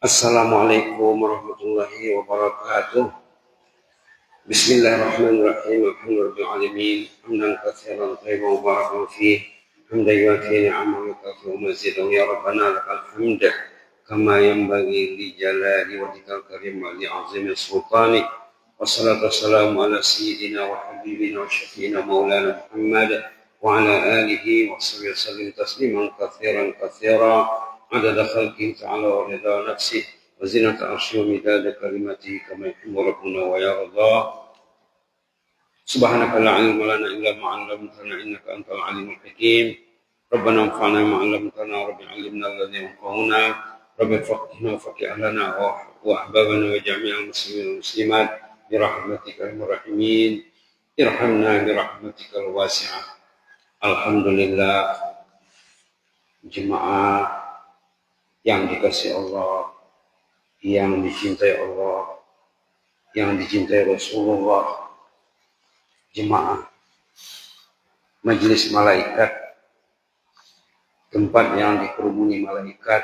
Assalamualaikum warahmatullahi wabarakatuh. Bismillahirrahmanirrahim. Alhamdulillahirabbil alamin. Hamdan katsiran thayyiban mubarakan fih. Hamdan yuwafi ni'amahu wa yukafi mazidahu ya rabbana lakal hamd kama yanbaghi li jalali wajhikal karim wa li 'azimi sultani. Wassalatu wassalamu ala sayyidina wa habibina wa syafiina maulana Muhammad wa ala alihi wa sahbihi wasallim tasliman katsiran katsira. عدد خلقه تعالى ورضا نفسه وزنة عرشه ومداد كلمته كما يحب ربنا ويرضى. سبحانك لا علم لنا إلا ما علمتنا إنك أنت العليم الحكيم. ربنا انفعنا ما علمتنا رب علمنا الذي ينفعنا رب فقهنا وفقه أهلنا وأحبابنا وجميع المسلمين والمسلمات برحمتك يا الراحمين. ارحمنا برحمتك الواسعة. Alhamdulillah, jemaah yang dikasihi Allah, yang dicintai Allah, yang dicintai Rasulullah, jemaah majelis malaikat, tempat yang dikerumuni malaikat,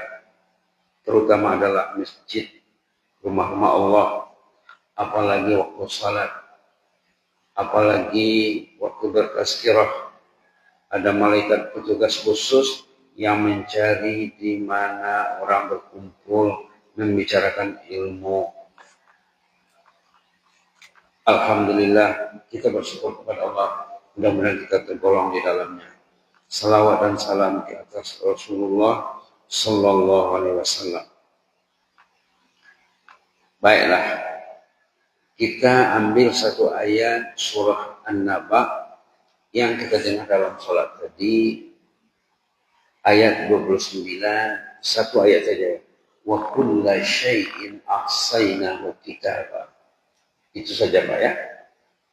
terutama adalah masjid, rumah-rumah Allah, apalagi waktu salat, apalagi waktu bertazkirah, ada malaikat petugas khusus yang mencari di mana orang berkumpul membicarakan ilmu. Alhamdulillah, kita bersyukur kepada Allah. Mudah-mudahan kita tergolong di dalamnya. Salawat dan salam di atas Rasulullah Sallallahu Alaihi Wasallam. Baiklah, kita ambil satu ayat surah An-Naba yang kita dengar dalam sholat tadi. Ayat 29, satu ayat saja. Wa kulla syai'in ahsaynahu kitaba. Itu saja Pak ya.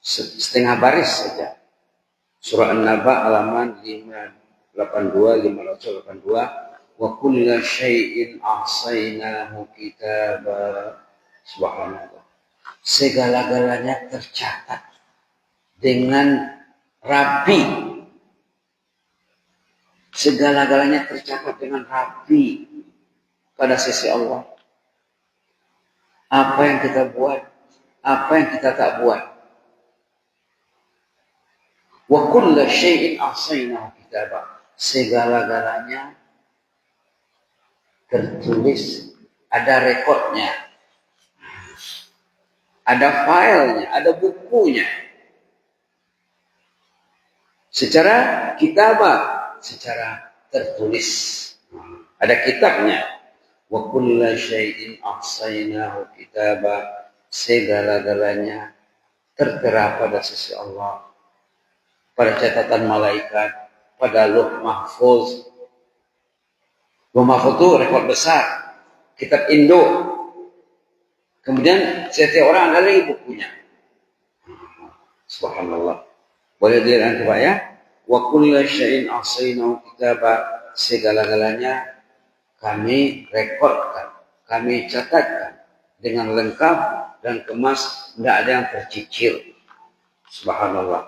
Setengah baris saja. Surah An-Naba halaman 582. Wa kulla syai'in ahsaynahu kitaba. Subhanallah. Segala-galanya tercatat dengan rapi. Segala-galanya tercatat dengan rapi pada sisi Allah. Apa yang kita buat, apa yang kita tak buat. Wa kulla syai'in ahsaynahu kitaba. Segala-galanya tertulis, ada rekodnya, ada filenya, ada bukunya. Secara kitabah, secara tertulis, ada kitabnya. Wa kulla syai'in ahsaynahu kitaba. Segala-galanya tertera pada sisi Allah, pada catatan malaikat, pada Lauh Mahfuz. Lauh Mahfuz itu rekod besar, kitab induk. Kemudian setiap orang ada lagi bukunya. Subhanallah. Boleh dilihat Pak ya? Wa kulla syai'in ahsaynahu kitaba. Segala-galanya kami rekodkan, kami catatkan dengan lengkap dan kemas, tidak ada yang tercicil. Subhanallah.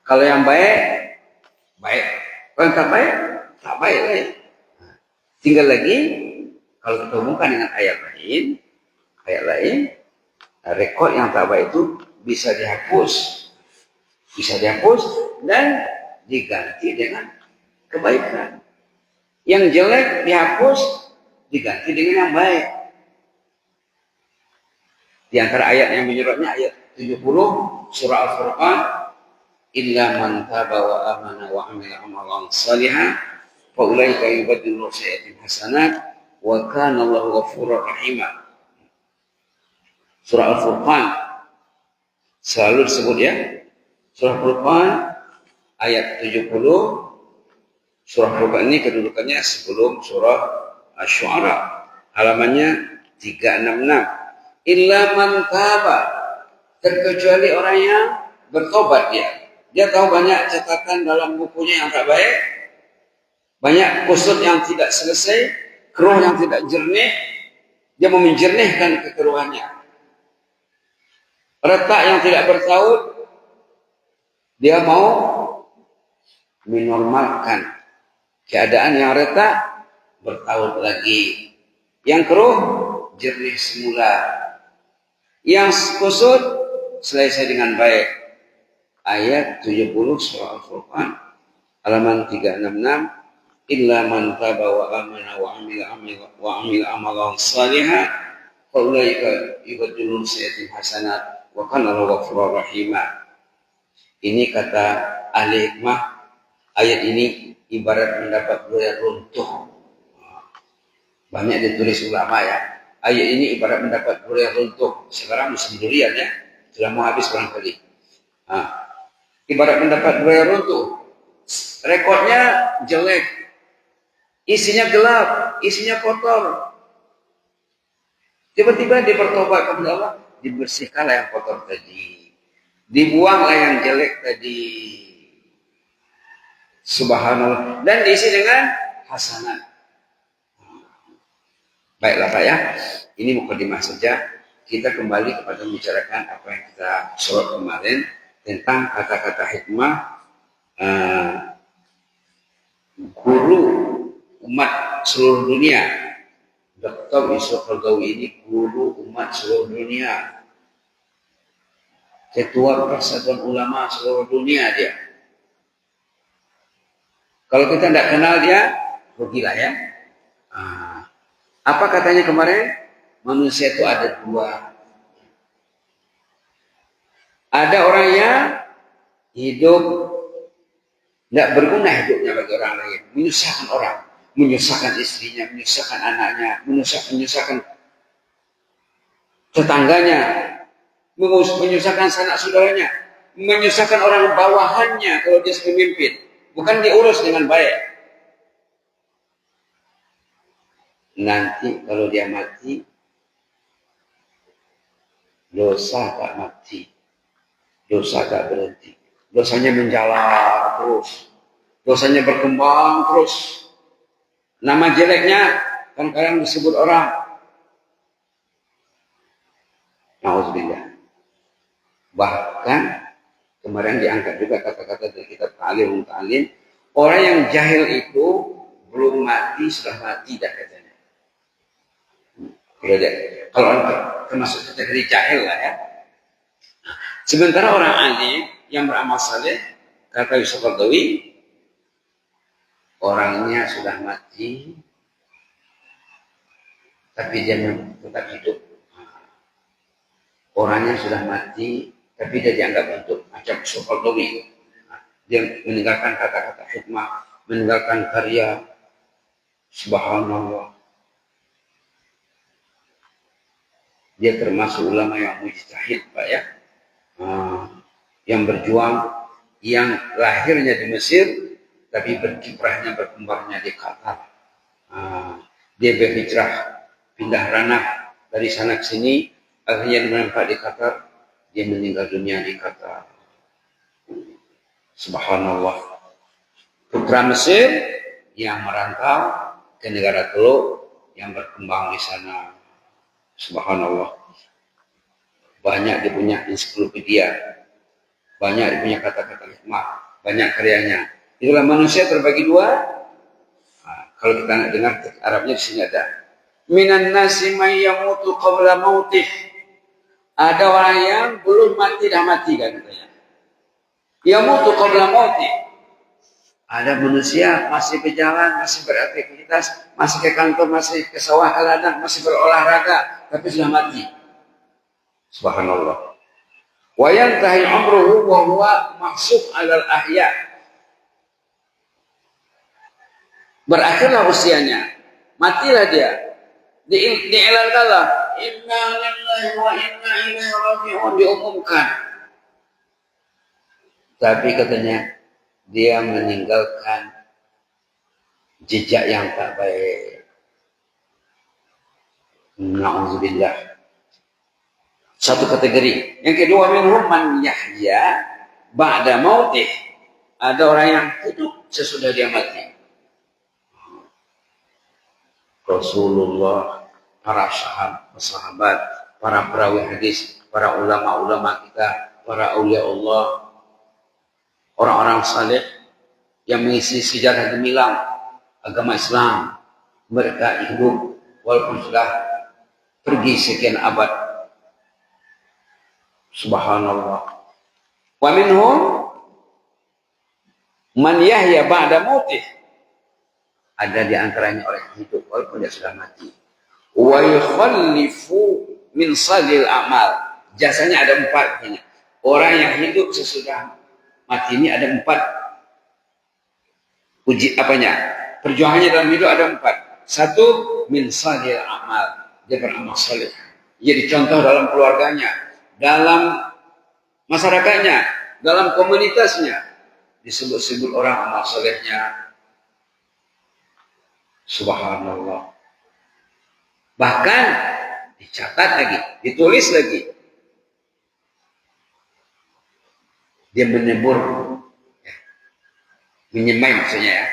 Kalau yang baik, baik. Kalau yang tak baik, tak baik lagi. Tinggal lagi, kalau kita hubungkan dengan ayat lain, rekod yang tak baik itu bisa dihapus dan diganti dengan kebaikan. Yang jelek dihapus, diganti dengan yang baik. Di antara ayat yang menyerotnya ayat 70 surah Al-Furqan, illa man taba wa amana wa amila amalan salihan fa ulaika yubaddilu sayyi'atihim hasanat wa kana Allahu ghafurur rahim. Surah Al-Furqan selalu disebut ya. Surah Al-Furqan ayat 70. Surah Al-Furqan ini kedudukannya sebelum surah Asy-Syu'ara. Halamannya 366. Illa man taba. Terkecuali orang yang bertobat dia. Dia tahu banyak catatan dalam bukunya yang tak baik. Banyak kusut yang tidak selesai. Keruh yang tidak jernih. Dia mau menjernihkan kekeruhannya. Retak yang tidak bertaut. Dia mau menormalkan keadaan yang retak bertaut lagi. Yang keruh jernih semula. Yang kusut selesai dengan baik. Ayat 70 surah Al-Furqan halaman 366. Illa man taba wa amana wa amila amalan salihah fa ulaika yubaddilu sayyi'atihim hasanat wa kana Allahu ghafurur rahim. Ini kata ahli hikmah, ayat ini ibarat mendapat durian runtuh. Banyak ditulis ulama ya. Ayat ini ibarat mendapat durian runtuh. Sekarang musim durian ya, sudah mau habis barangkali. Ibarat mendapat durian runtuh. Rekodnya jelek, isinya gelap, isinya kotor. Tiba-tiba dia bertobat kepada Allah, dibersihkanlah yang kotor tadi, dibuanglah yang jelek tadi. Subhanallah. Dan diisi dengan hasanat. Baiklah Pak ya, ini mukadimah saja. Kita kembali kepada membicarakan apa yang kita sorot kemarin tentang kata-kata hikmah guru umat seluruh dunia. Dr. Yusuf Qaradawi ini guru umat seluruh dunia, ketua persatuan ulama seluruh dunia dia. Kalau kita tidak kenal dia, rugilah ya. Apa katanya kemarin? Manusia itu ada dua. Ada orang yang hidup tidak berguna hidupnya bagi orang lain, menyusahkan orang, menyusahkan istrinya, menyusahkan anaknya, menyusahkan tetangganya, menyusahkan sanak saudaranya, menyusahkan orang bawahannya kalau dia pemimpin, bukan diurus dengan baik. Nanti kalau dia mati, dosa tak mati, dosa tak berhenti. Dosanya menjalar terus, dosanya berkembang terus. Nama jeleknya kan kadang disebut orang. Nauzubillah. Bahkan kemarin diangkat juga kata-kata dari kitab Ta'lim, orang yang jahil itu belum mati sudah mati dah katanya. Kalau orang termasuk kategori jahil lah ya. Sementara orang alim yang beramal saleh, kata Yusuf Qaradawi, orangnya sudah mati, tapi dia tetap hidup. Orangnya sudah mati, tapi dia dianggap hidup. Macam Yusuf Qaradawi, dia meninggalkan kata-kata hikmah, meninggalkan karya. Subhanallah. Dia termasuk ulama yang mujtahid Pak ya. Yang berjuang, yang lahirnya di Mesir, tapi berkiprahnya, berkembangnya di Qatar. Dia berhijrah, pindah ranah dari sana ke sini, akhirnya menempat di Qatar, dia meninggal dunia di Qatar. Subhanallah. Putra Mesir yang merantau ke negara Teluk, yang berkembang di sana. Subhanallah. Banyak dia punya ensiklopedia, banyak dia punya kata-kata hikmah, banyak karyanya. Itulah manusia terbagi dua. Kalau kita nak dengar Arabnya di sini ada. Minan nasi may yamutu qabla mautih. Ada orang yang belum mati dah mati kan katanya. Yamutu qabla mautih. Ada manusia masih berjalan, masih beraktivitas, masih ke kantor, masih ke sawah ladang, masih berolahraga, tapi sudah mati. Subhanallah. Wa yantahi umruhu wa huwa mahsub 'alal ahya. Berakhirlah usianya, matilah dia. Diilankanlah inna lillahi wa inna ilaihi raji'un, diumumkan. Tapi katanya dia meninggalkan jejak yang tak baik. Na'udzubillah. Satu kategori. Yang kedua, minhum man yahya ba'da mautih. Ada orang yang hidup sesudah dia mati. Rasulullah, para sahabat, para perawi hadis, para ulama-ulama kita, para aulia Allah, orang-orang saleh yang mengisi sejarah gemilang agama Islam. Mereka hidup walaupun sudah pergi sekian abad. Subhanallah. Wa minhum man yahya ba'da mautih. Ada di antaranya orang yang hidup walaupun dia sudah mati. Wa yukhallifu min salil amal. Jasanya ada 4 ini. Orang yang hidup sesudah mati ini ada 4 perjuangannya dalam hidup ada 4. 1 min salil amal. Dia beramal saleh. Jadi contoh dalam keluarganya, dalam masyarakatnya, dalam komunitasnya disebut-sebut orang amal salehnya. Subhanallah. Bahkan dicatat lagi, ditulis lagi. Dia menebur, menyemai maksudnya ya,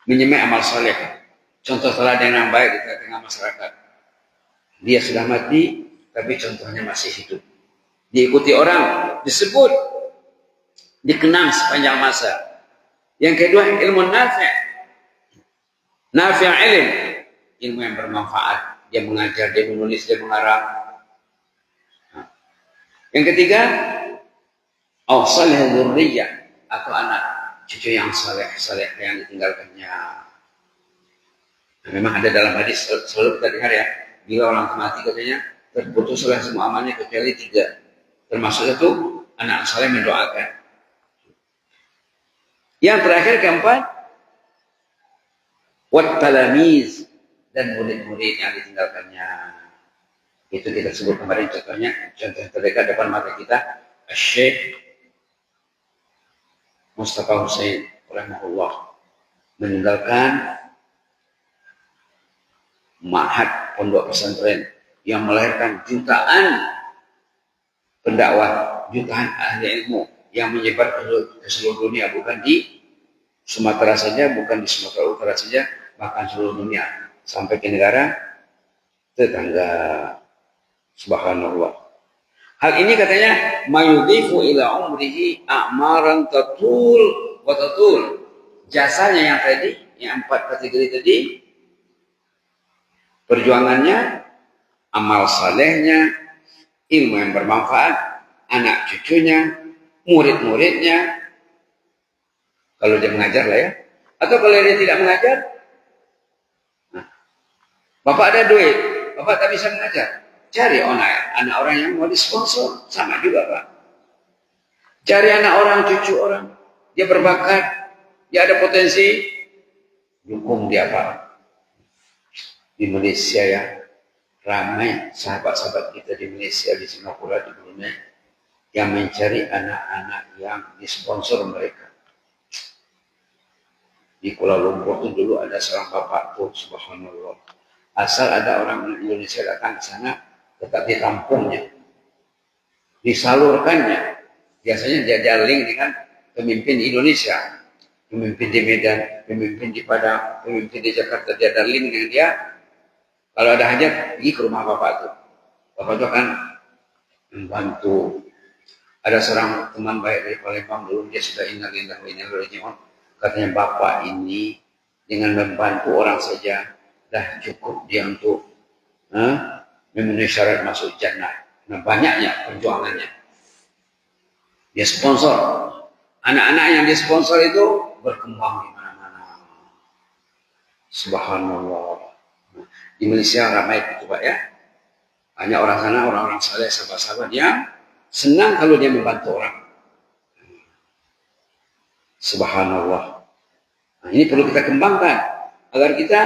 menyemai amal saleh. Contoh teladan yang baik di tengah masyarakat. Dia sudah mati, tapi contohnya masih hidup. Diikuti orang, disebut, dikenang sepanjang masa. Yang kedua, ilmu nafi'. Nafi' ilmu yang bermanfaat. Dia mengajar, dia menulis, dia mengarang. Yang ketiga, salih dzurriyyah, atau anak cucu yang saleh yang ditinggalkannya. Nah, memang ada dalam hadis selalu kita dengar ya, bila orang mati katanya terputuslah semua amalnya kecuali 3. Termasuk itu anak saleh mendoakan. Yang terakhir keempat, wat talamiz, dan murid-murid yang ditinggalkannya. Itu kita sebut kemarin contohnya, contoh yang terdekat depan mata kita, Syekh Mustafa Hussein rahimahullah meninggalkan ma'had pondok pesantren yang melahirkan jutaan pendakwah, jutaan ahli ilmu yang menyebar ke seluruh dunia, bukan di Sumatera saja, bukan di Sumatera Utara saja, bahkan seluruh dunia sampai ke negara tetangga. Subhanallah. Hal ini katanya mayudhifu ila umrihi a'maran tatul wa tatul. Jasanya yang tadi, yang 4 kategori tadi, perjuangannya, amal salehnya, ilmu yang bermanfaat, anak cucunya, murid-muridnya, kalau dia mengajar lah ya, atau kalau dia tidak mengajar, bapak ada duit, bapak tak bisa mengajar, cari anak orang yang mau disponsor, sama juga Pak. Cari anak orang, cucu orang, dia berbakat, dia ada potensi, dukung dia Pak. Di Malaysia ya, ramai sahabat-sahabat kita di Malaysia, di Singapura, di Brunei, yang mencari anak-anak yang disponsor mereka. Di Kuala Lumpur itu dulu ada seorang bapak tuh, subhanallah. Asal ada orang Indonesia datang ke sana, tetap ditampungnya, disalurkannya. Biasanya dia link dengan pemimpin di Indonesia, pemimpin di Medan, pemimpin di Padang, pemimpin di Jakarta. Dia ada link dengan dia. Kalau ada hajat, pergi ke rumah bapak itu. Bapak itu akan membantu. Ada seorang teman baik dari Palembang dulu, dia sudah innalillahi wa inna ilaihi raji'un. Katanya bapak ini dengan membantu orang saja dah cukup dia untuk memenuhi syarat masuk jannah. Nah, banyaknya perjuangannya. Dia sponsor. Anak-anak yang dia sponsor itu berkembang di mana-mana. Subhanallah. Di Malaysia ramai itu Pak ya. Banyak orang sana, orang-orang saleh, sahabat-sahabat yang senang kalau dia membantu orang. Subhanallah. Nah, ini perlu kita kembangkan agar kita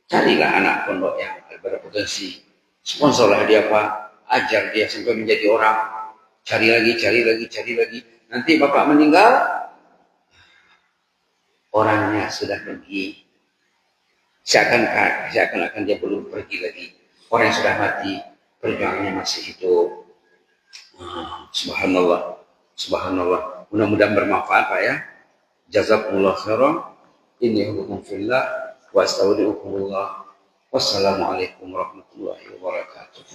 carilah anak pondok yang berpotensi. Sponsorlah dia Pak, ajar dia sampai menjadi orang. Cari lagi. Nanti bapak meninggal, orangnya sudah pergi. Seakan-akan dia belum pergi lagi. Orang yang sudah mati, perjuangannya masih hidup. Subhanallah. Mudah-mudahan bermanfaat Pak ya. Jazakumullah khairan. Inni hukum fillah wa astaudiukumullah. Wassalamualaikum warahmatullahi wabarakatuh.